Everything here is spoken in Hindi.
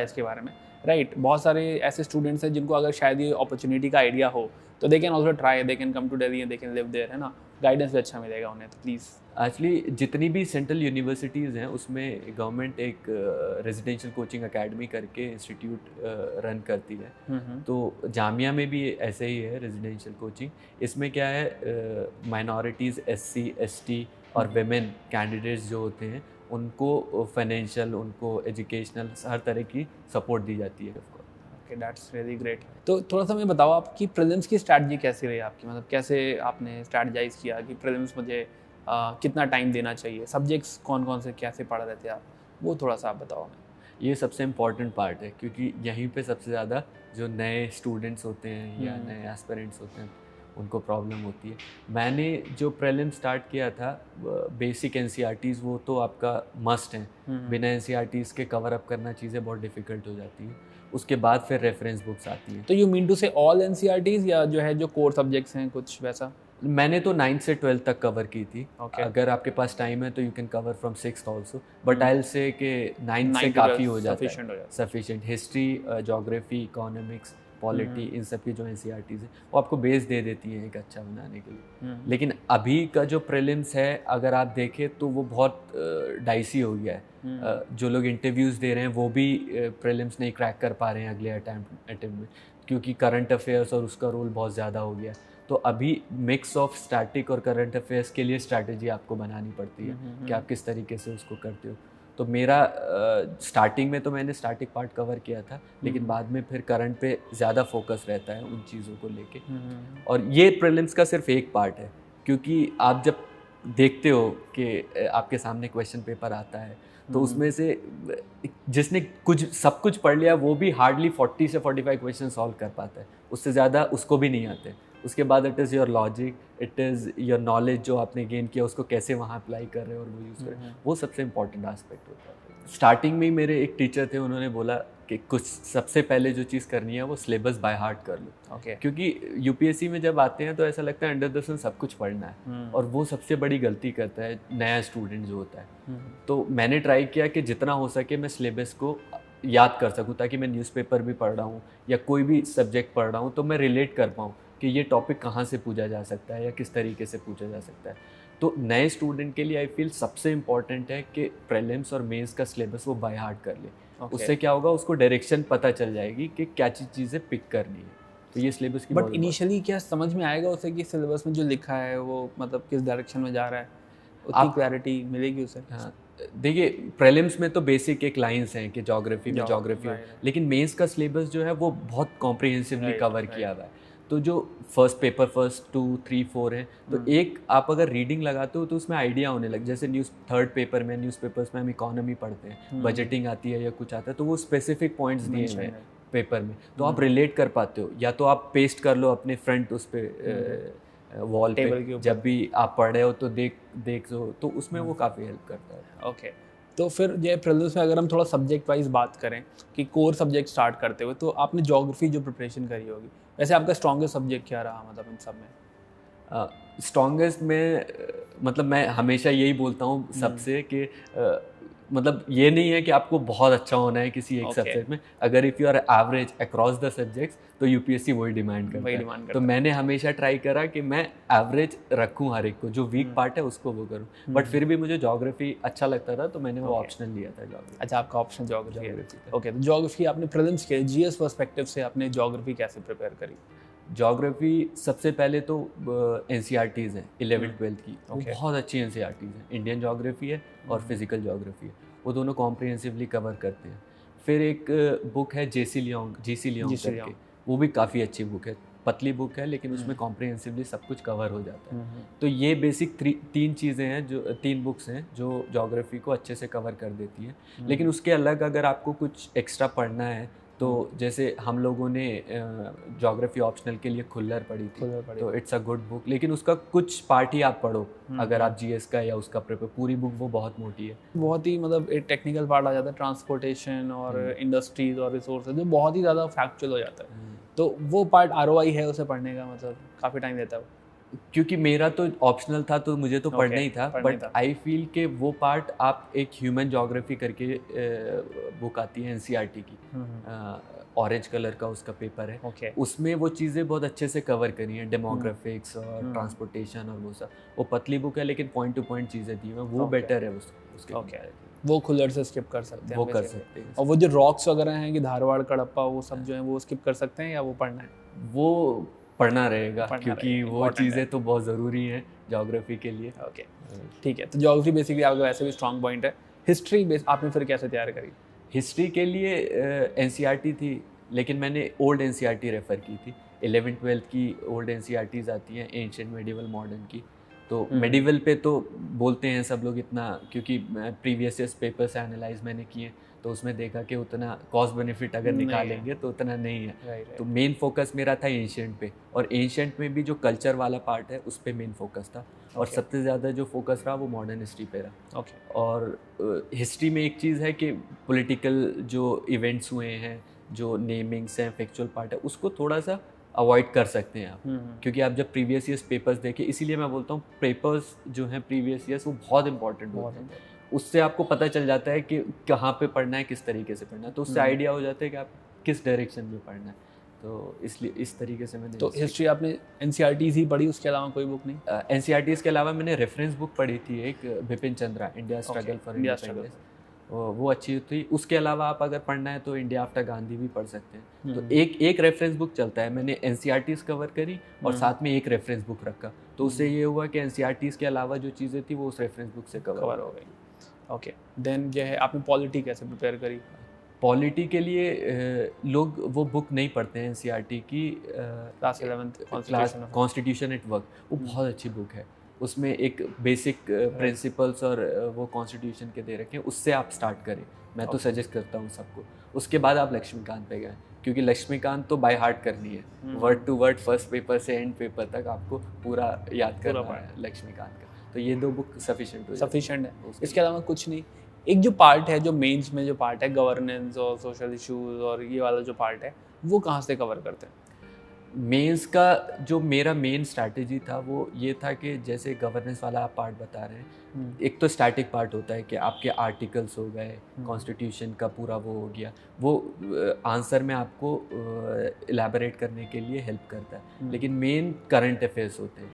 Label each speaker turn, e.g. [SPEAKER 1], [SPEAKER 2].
[SPEAKER 1] इसके बारे में, राइट? बहुत सारे ऐसे स्टूडेंट्स हैं जिनको अगर शायद ये अपॉर्चुनिटी का आइडिया हो तो they can also try, they can come to Delhi and they can live there, है ना? गाइडेंस भी अच्छा मिलेगा उन्हें, तो प्लीज़।
[SPEAKER 2] एक्चुअली जितनी भी सेंट्रल यूनिवर्सिटीज़ हैं उसमें गवर्नमेंट एक रेजिडेंशियल कोचिंग एकेडमी करके इंस्टीट्यूट रन करती है। तो जामिया में भी ऐसे ही है रेजिडेंशियल कोचिंग। इसमें क्या है, माइनॉरिटीज़, एससी, एसटी और वेमेन कैंडिडेट्स जो होते हैं उनको फाइनेंशियल, उनको एजुकेशनल, हर तरह की सपोर्ट दी जाती है।
[SPEAKER 1] Okay, that's really great. तो थोड़ा सा मुझे बताओ आपकी प्रीलिम्स की स्ट्रैटेजी कैसी रही आपकी, मतलब कैसे आपने स्ट्रैटेजाइज किया कि प्रीलिम्स मुझे कितना टाइम देना चाहिए, सब्जेक्ट्स कौन कौन से कैसे पढ़ रहे थे आप, वो थोड़ा सा आप बताओ हमें।
[SPEAKER 2] ये सबसे इम्पॉर्टेंट पार्ट है क्योंकि यहीं पे सबसे ज़्यादा जो नए स्टूडेंट्स होते हैं या नए एस्पिरेंट्स होते हैं उनको प्रॉब्लम होती है। मैंने जो प्रीलिम स्टार्ट किया था, बेसिक एनसीईआरटीज़ वो तो आपका मस्ट हैं। बिना एनसीईआरटीज़ के कवर अप करना चीज़ें बहुत डिफ़िकल्ट हो जाती हैं। उसके बाद फिर रेफरेंस बुक्स आती हैं।
[SPEAKER 1] तो यू मीन टू से ऑल एनसीईआरटीज़ या जो है जो कोर सब्जेक्ट्स हैं कुछ वैसा?
[SPEAKER 2] मैंने तो 9th से 12th तक कवर की थी।
[SPEAKER 1] Okay.
[SPEAKER 2] अगर आपके पास टाइम है तो you can cover from 6th also, but I will say कि 9th से काफ़ी हो जाता है, sufficient. History, geography, economics, polity, इन सब की जो एनसीईआरटीज़ हैं वो आपको बेस दे देती हैं एक अच्छा बनाने के लिए। लेकिन अभी का जो प्रीलिम्स है अगर आप देखें तो वो बहुत डाइसी हो गया है। जो लोग इंटरव्यूज़ दे रहे हैं वो भी प्रीलिम्स नहीं क्रैक कर पा रहे हैं अगले अटैम्प्ट में, क्योंकि करंट अफेयर्स और उसका रोल बहुत ज़्यादा हो गया है। तो अभी मिक्स ऑफ स्टैटिक और करंट अफेयर्स के लिए स्ट्रैटेजी आपको बनानी पड़ती है कि आप किस तरीके से उसको करते हो। तो मेरा स्टार्टिंग में तो मैंने स्टैटिक पार्ट कवर किया था, लेकिन बाद में फिर करंट पे ज़्यादा फोकस रहता है उन चीज़ों को लेके। और ये प्रीलिम्स का सिर्फ एक पार्ट है, क्योंकि आप जब देखते हो कि आपके सामने क्वेश्चन पेपर आता है तो उसमें से जिसने सब कुछ पढ़ लिया वो भी हार्डली 40 से 45 क्वेश्चन सॉल्व कर पाता है, उससे ज़्यादा उसको भी नहीं आते। उसके बाद it is your logic, it is your knowledge जो आपने गेन किया उसको कैसे वहाँ अप्लाई कर रहे हो और वो यूज़ कर रहे हो, वो सबसे इंपॉर्टेंट एस्पेक्ट होता है। स्टार्टिंग में ही मेरे एक टीचर थे, उन्होंने बोला कि कुछ सबसे पहले जो चीज़ करनी है वो सिलेबस बाय हार्ट कर लो। क्योंकि यूपीएससी में जब आते हैं तो ऐसा लगता है अंडर द सन सब कुछ पढ़ना है, और वो सबसे बड़ी गलती करता है नया स्टूडेंट जो होता है। तो मैंने ट्राई किया कि जितना हो सके मैं सिलेबस को याद कर सकूँ, ताकि मैं न्यूज़पेपर भी पढ़ रहा हूँ या कोई भी सब्जेक्ट पढ़ रहा हूँ तो मैं रिलेट कर पाऊँ कि ये टॉपिक कहाँ से पूछा जा सकता है या किस तरीके से पूछा जा सकता है। तो नए स्टूडेंट के लिए आई फील सबसे इम्पॉर्टेंट है कि प्रीलिम्स और मेंस का सिलेबस वो बाय हार्ट कर ले। उससे क्या होगा, उसको डायरेक्शन पता चल जाएगी कि क्या चीज़ें पिक करनी है। तो ये सिलेबस की
[SPEAKER 1] बट इनिशियली क्या समझ में आएगा उसे कि सिलेबस में जो लिखा है वो मतलब किस डायरेक्शन में जा रहा है, उतनी क्लैरिटी मिलेगी उसे?
[SPEAKER 2] हाँ, देखिए प्रीलिम्स में तो बेसिक एक लाइंस हैं कि ज्योग्राफी में ज्योग्राफी, लेकिन मेंस का सिलेबस जो है वो बहुत कॉम्प्रिहेंसिवली कवर किया हुआ है। तो जो फर्स्ट पेपर, फर्स्ट 2, 3, 4 हैं, तो एक आप अगर रीडिंग लगाते हो तो उसमें आइडिया होने लग, जैसे थर्ड पेपर में, न्यूज़पेपर्स में हम इकोनॉमी पढ़ते हैं, बजटिंग आती है या कुछ आता है, तो वो स्पेसिफिक पॉइंट्स दिए हुए हैं पेपर में, तो आप रिलेट कर पाते हो। या तो आप पेस्ट कर लो अपने फ्रंट उस पर वॉल पे, जब भी आप पढ़ रहे हो तो देख लो, तो उसमें वो काफ़ी हेल्प करता है।
[SPEAKER 1] ओके, तो फिर ये प्रीलिम्स में अगर हम थोड़ा सब्जेक्ट वाइज बात करें कि कोर सब्जेक्ट स्टार्ट करते हुए, तो आपने ज्योग्राफी जो प्रिपरेशन करी होगी, वैसे आपका स्ट्रॉन्गेस्ट सब्जेक्ट क्या रहा मतलब इन सब में?
[SPEAKER 2] स्ट्रॉन्गेस्ट में मतलब मैं हमेशा यही बोलता हूँ सबसे कि मतलब ये नहीं है कि आपको बहुत अच्छा होना है किसी एक सब्जेक्ट में। अगर if you are average across the subjects तो यूपीएससी वही डिमांड करता है। तो मैंने हमेशा ट्राई करा कि मैं एवरेज रखूँ, हर एक को जो वीक पार्ट है उसको वो करूँ। बट फिर भी मुझे ज्योग्राफी अच्छा लगता था तो मैंने वो ऑप्शनल लिया था ज्योग्राफी।
[SPEAKER 1] अच्छा, आपका ऑप्शन ज्योग्राफी है। ओके, तो ज्योग्राफी आपने प्रीलिम्स के जीएस पर्सपेक्टिव से आपने ज्योग्राफी कैसे प्रिपेयर करी?
[SPEAKER 2] ज्योग्राफी सबसे पहले तो एनसीईआरटीज़ हैं 11th-12th की, वो बहुत अच्छी एनसीईआरटीज़ हैं। इंडियन ज्योग्राफी है और फिजिकल ज्योग्राफी है, वो दोनों कॉम्प्रिहेंसिवली कवर करते हैं। फिर एक बुक है जीसी लियोंग करके, वो भी काफ़ी अच्छी बुक है, पतली बुक है लेकिन उसमें कॉम्प्रिहेंसिवली सब कुछ कवर हो जाता है। तो ये बेसिक 3 चीज़ें हैं, जो 3 बुक्स हैं जो ज्योग्राफी को अच्छे से कवर कर देती हैं। लेकिन उसके अलग अगर आपको कुछ एक्स्ट्रा पढ़ना है तो जैसे हम लोगों ने ज्योग्राफी ऑप्शनल के लिए खुल्लर पढ़ी थी, तो इट्स अ गुड बुक, लेकिन उसका कुछ पार्ट ही आप पढ़ो अगर आप जीएस का या उसका प्रिपेयर, पूरी बुक वो बहुत मोटी है।
[SPEAKER 1] बहुत ही मतलब एक टेक्निकल पार्ट आ जाता है, ट्रांसपोर्टेशन और इंडस्ट्रीज और रिसोर्सेज, जो बहुत ही ज़्यादा फैक्चुअल हो जाता है। तो वो पार्ट आरओआई है उसे पढ़ने का, मतलब काफ़ी टाइम देता है।
[SPEAKER 2] क्योंकि मेरा तो ऑप्शनल था तो मुझे तो पढ़ना ही था, बट आई फील कि वो पार्ट आप एक ह्यूमन ज्योग्राफी करके बुक आती है एनसीईआरटी की, ऑरेंज कलर का उसका पेपर है, उसमें वो चीज़ें बहुत अच्छे से कवर करी हैं, डेमोग्राफिक्स और ट्रांसपोर्टेशन और वो सब। वो पतली बुक है लेकिन पॉइंट टू पॉइंट चीज़ें दी हैं, वो बेटर है उसके।
[SPEAKER 1] वो खुल्लर से स्किप कर सकते हैं,
[SPEAKER 2] वो कर सकते हैं।
[SPEAKER 1] और वो जो रॉक्स वगैरह हैं कि धारवाड़ कड़प्पा वो सब जो है वो स्किप कर सकते हैं या वो पढ़ना है?
[SPEAKER 2] वो पढ़ना रहेगा क्योंकि वो चीज़ें तो बहुत ज़रूरी हैं ज्योग्राफी के लिए।
[SPEAKER 1] ओके, ठीक है। तो ज्योग्राफी बेसिकली आपका वैसे भी स्ट्रॉन्ग पॉइंट है। हिस्ट्री बेस आपने फिर कैसे तैयार करी?
[SPEAKER 2] हिस्ट्री के लिए एनसीईआरटी थी, लेकिन मैंने ओल्ड एनसीईआरटी रेफ़र की थी। 11th-12th की ओल्ड एनसीईआरटीज़ आती हैं, एंशिएंट, मेडिवल, मॉडर्न की। तो मेडिवल पे तो बोलते हैं सब लोग इतना, क्योंकि प्रीवियस ईयर्स पेपर से एनालाइज मैंने किए तो उसमें देखा कि उतना कॉस्ट बेनिफिट अगर निकालेंगे तो उतना नहीं है। तो मेन फोकस मेरा था एंशिएंट पे, और एंशिएंट में भी जो कल्चर वाला पार्ट है उस पर मेन फोकस था, और सबसे ज़्यादा जो फोकस रहा वो मॉडर्न हिस्ट्री पे रहा। और हिस्ट्री में एक चीज़ है कि पॉलिटिकल जो इवेंट्स हुए हैं, जो नेमिंग्स हैं, फैक्चुअल पार्ट है, उसको थोड़ा सा अवॉइड कर सकते हैं आप, क्योंकि आप जब प्रीवियस ईयर्स पेपर्स देखें, इसीलिए मैं बोलता हूँ पेपर्स जो हैं प्रीवियस ईयर्स वो बहुत इंपॉर्टेंट होते हैं। उससे आपको पता चल जाता है कि कहाँ पे पढ़ना है, किस तरीके से पढ़ना है, तो उससे आइडिया हो जाता है कि आप किस डायरेक्शन में पढ़ना है। तो इसलिए इस तरीके से मैंने
[SPEAKER 1] तो हिस्ट्री आपने एनसीईआरटीज़ ही पढ़ी, उसके अलावा कोई बुक नहीं?
[SPEAKER 2] एनसीईआरटीज़ के अलावा मैंने रेफरेंस बुक पढ़ी थी एक, Bipin Chandra, India struggle for independence, वो अच्छी थी। उसके अलावा आप अगर पढ़ना है तो इंडिया आफ्टर गांधी भी पढ़ सकते हैं। तो एक रेफरेंस बुक चलता है, मैंने एनसीईआरटीज़ कवर करी और साथ में एक रेफरेंस बुक रखा, तो उससे ये हुआ कि एनसीईआरटीज़ के अलावा जो चीज़ें थी वो उस रेफरेंस बुक से कवर हो गई।
[SPEAKER 1] ओके, देन ये है, आपने पॉलिटी कैसे प्रिपेयर करी?
[SPEAKER 2] पॉलिटी के लिए लोग वो बुक नहीं पढ़ते हैं एनसीईआरटी की,
[SPEAKER 1] class 11th
[SPEAKER 2] constitution at work, वो बहुत अच्छी बुक है। उसमें एक बेसिक प्रिंसिपल्स और वो कॉन्स्टिट्यूशन के दे रखे हैं, उससे आप स्टार्ट करें, मैं तो सजेस्ट करता हूँ सबको। उसके बाद आप लक्ष्मीकांत पे गए, क्योंकि लक्ष्मीकांत तो बाय हार्ट करनी है, word to word first paper से एंड पेपर तक आपको पूरा याद करना है लक्ष्मीकांत का। तो ये दो बुक सफिशिएंट है।
[SPEAKER 1] इसके अलावा कुछ नहीं? एक जो पार्ट है, जो मेंस में जो पार्ट है, गवर्नेंस और सोशल इश्यूज और ये वाला जो पार्ट है, वो कहाँ से कवर करते हैं?
[SPEAKER 2] मेंस का जो मेरा मेन स्ट्रैटेजी था वो ये था कि जैसे गवर्नेंस वाला आप पार्ट बता रहे हैं, एक तो स्टैटिक पार्ट होता है कि आपके आर्टिकल्स हो गए, कॉन्स्टिट्यूशन का पूरा वो हो गया, वो आंसर में आपको इलैबोरेट करने के लिए हेल्प करता है, लेकिन मेन करंट अफेयर्स होते हैं।